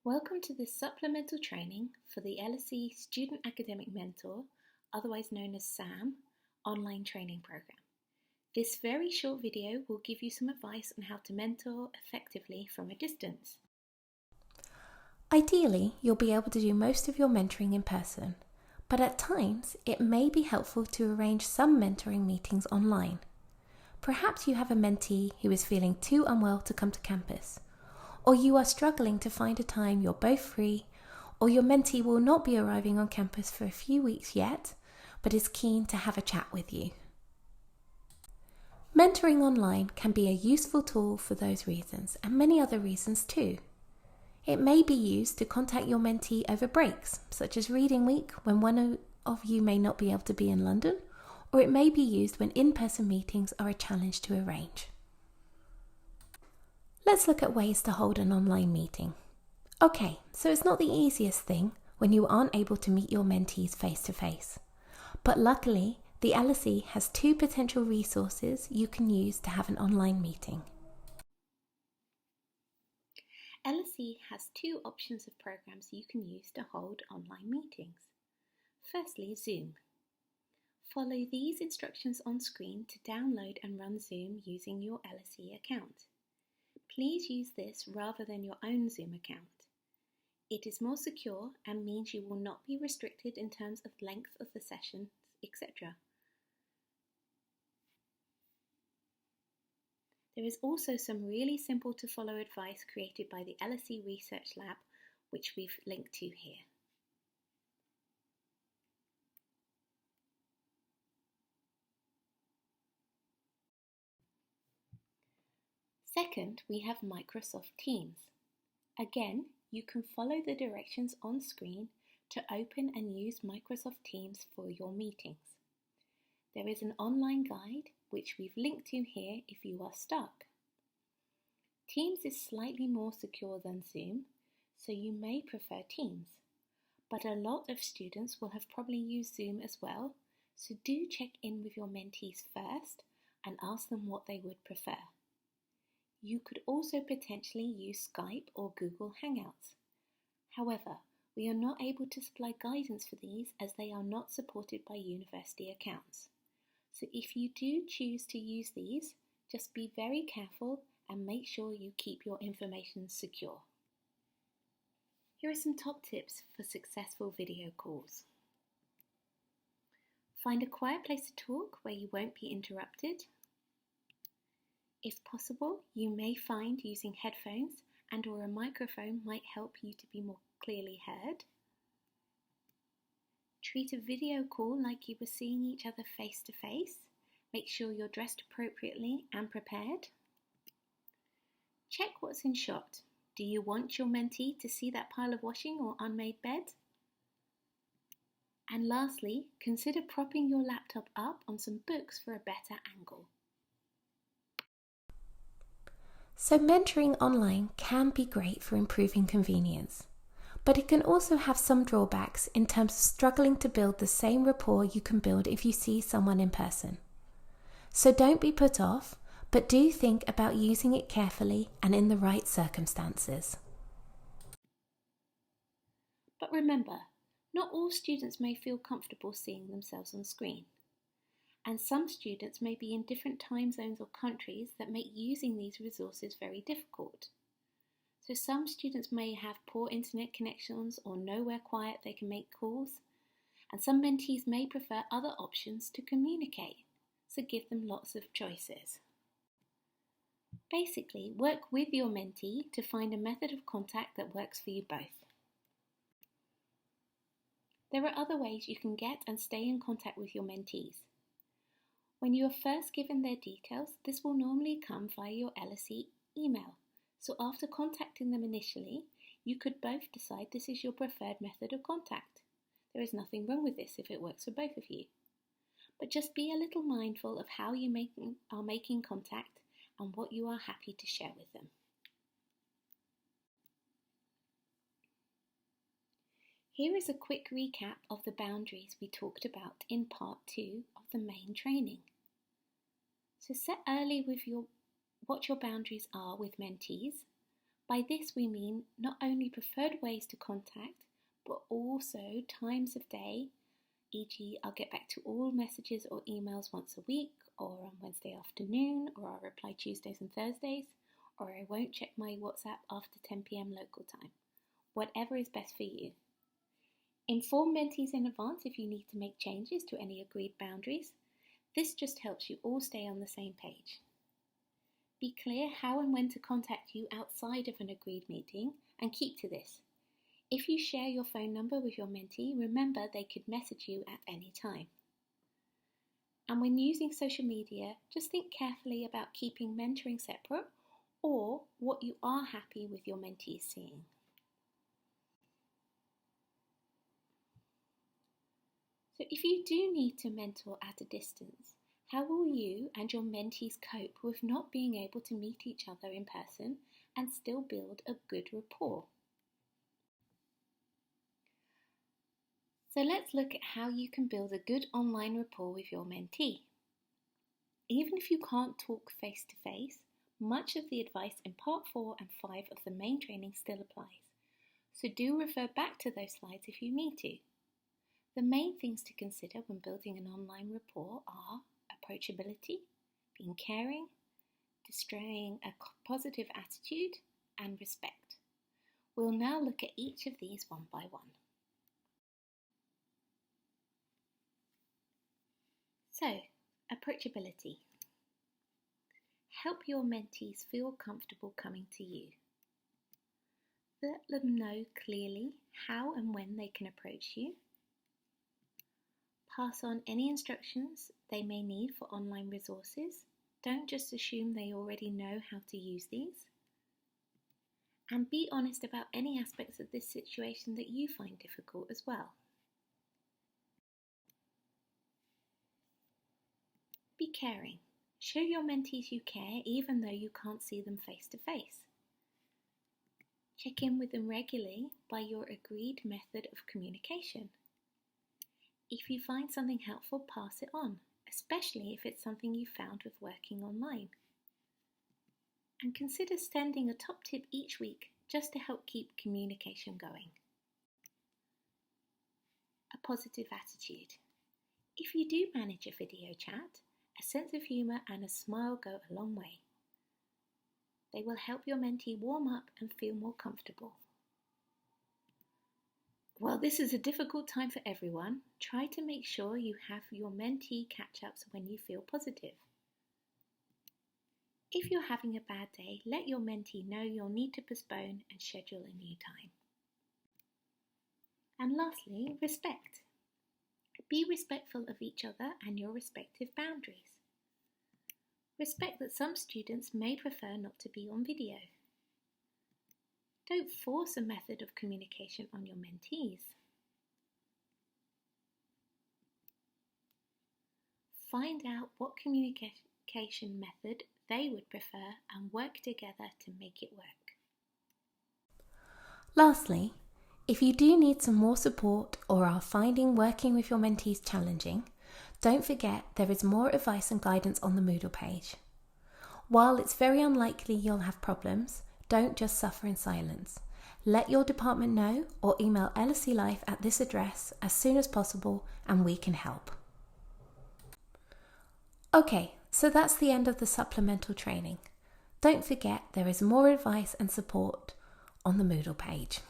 Welcome to this supplemental training for the LSE Student Academic Mentor, otherwise known as SAM, online training program. This very short video will give you some advice on how to mentor effectively from a distance. Ideally, you'll be able to do most of your mentoring in person, but at times it may be helpful to arrange some mentoring meetings online. Perhaps you have a mentee who is feeling too unwell to come to campus, or you are struggling to find a time you're both free, or your mentee will not be arriving on campus for a few weeks yet, but is keen to have a chat with you. Mentoring online can be a useful tool for those reasons and many other reasons too. It may be used to contact your mentee over breaks, such as reading week when one of you may not be able to be in London, or it may be used when in-person meetings are a challenge to arrange. Let's look at ways to hold an online meeting. Okay, so it's not the easiest thing when you aren't able to meet your mentees face to face. But luckily, the LSE has two potential resources you can use to have an online meeting. LSE has two options of programs you can use to hold online meetings. Firstly, Zoom. Follow these instructions on screen to download and run Zoom using your LSE account. Please use this rather than your own Zoom account. It is more secure and means you will not be restricted in terms of length of the sessions, etc. There is also some really simple to follow advice created by the LSE Research Lab, which we've linked to here. Second, we have Microsoft Teams. Again, you can follow the directions on screen to open and use Microsoft Teams for your meetings. There is an online guide which we've linked to here if you are stuck. Teams is slightly more secure than Zoom, so you may prefer Teams, but a lot of students will have probably used Zoom as well, so do check in with your mentees first and ask them what they would prefer. You could also potentially use Skype or Google Hangouts. However, we are not able to supply guidance for these as they are not supported by university accounts. So if you do choose to use these, just be very careful and make sure you keep your information secure. Here are some top tips for successful video calls. Find a quiet place to talk where you won't be interrupted. If possible, you may find using headphones and/or a microphone might help you to be more clearly heard. Treat a video call like you were seeing each other face to face. Make sure you're dressed appropriately and prepared. Check what's in shot. Do you want your mentee to see that pile of washing or unmade bed? And lastly, consider propping your laptop up on some books for a better angle. So mentoring online can be great for improving convenience, but it can also have some drawbacks in terms of struggling to build the same rapport you can build if you see someone in person. So don't be put off, but do think about using it carefully and in the right circumstances. But remember, not all students may feel comfortable seeing themselves on screen. And some students may be in different time zones or countries that make using these resources very difficult. So some students may have poor internet connections or nowhere quiet they can make calls, and some mentees may prefer other options to communicate, so give them lots of choices. Basically, work with your mentee to find a method of contact that works for you both. There are other ways you can get and stay in contact with your mentees. When you are first given their details, this will normally come via your LSE email. So after contacting them initially, you could both decide this is your preferred method of contact. There is nothing wrong with this if it works for both of you. But just be a little mindful of how you are making contact and what you are happy to share with them. Here is a quick recap of the boundaries we talked about in part 2 of the main training. So set early with what your boundaries are with mentees By this we mean not only preferred ways to contact, but also times of day, e.g. I'll get back to all messages or emails once a week, or on Wednesday afternoon, or I'll reply Tuesdays and Thursdays, or I won't check my WhatsApp after 10 p.m. local time. Whatever is best for you. Inform mentees in advance if you need to make changes to any agreed boundaries. This just helps you all stay on the same page. Be clear how and when to contact you outside of an agreed meeting and keep to this. If you share your phone number with your mentee, remember they could message you at any time. And when using social media, just think carefully about keeping mentoring separate or what you are happy with your mentees seeing. So if you do need to mentor at a distance, how will you and your mentees cope with not being able to meet each other in person and still build a good rapport? So let's look at how you can build a good online rapport with your mentee. Even if you can't talk face to face, much of the advice in part 4 and 5 of the main training still applies. So do refer back to those slides if you need to. The main things to consider when building an online rapport are approachability, being caring, displaying a positive attitude, and respect. We'll now look at each of these one by one. So, approachability. Help your mentees feel comfortable coming to you. Let them know clearly how and when they can approach you. Pass on any instructions they may need for online resources. Don't just assume they already know how to use these. And be honest about any aspects of this situation that you find difficult as well. Be caring. Show your mentees you care even though you can't see them face to face. Check in with them regularly by your agreed method of communication. If you find something helpful, pass it on, especially if it's something you found with working online. And consider sending a top tip each week just to help keep communication going. A positive attitude. If you do manage a video chat, a sense of humour and a smile go a long way. They will help your mentee warm up and feel more comfortable. While this is a difficult time for everyone, try to make sure you have your mentee catch-ups when you feel positive. If you're having a bad day, let your mentee know you'll need to postpone and schedule a new time. And lastly, respect. Be respectful of each other and your respective boundaries. Respect that some students may prefer not to be on video. Don't force a method of communication on your mentees. Find out what communication method they would prefer and work together to make it work. Lastly, if you do need some more support or are finding working with your mentees challenging, don't forget there is more advice and guidance on the Moodle page. While it's very unlikely you'll have problems, don't just suffer in silence. Let your department know or email LSE Life at this address as soon as possible and we can help. Okay, so that's the end of the supplemental training. Don't forget there is more advice and support on the Moodle page.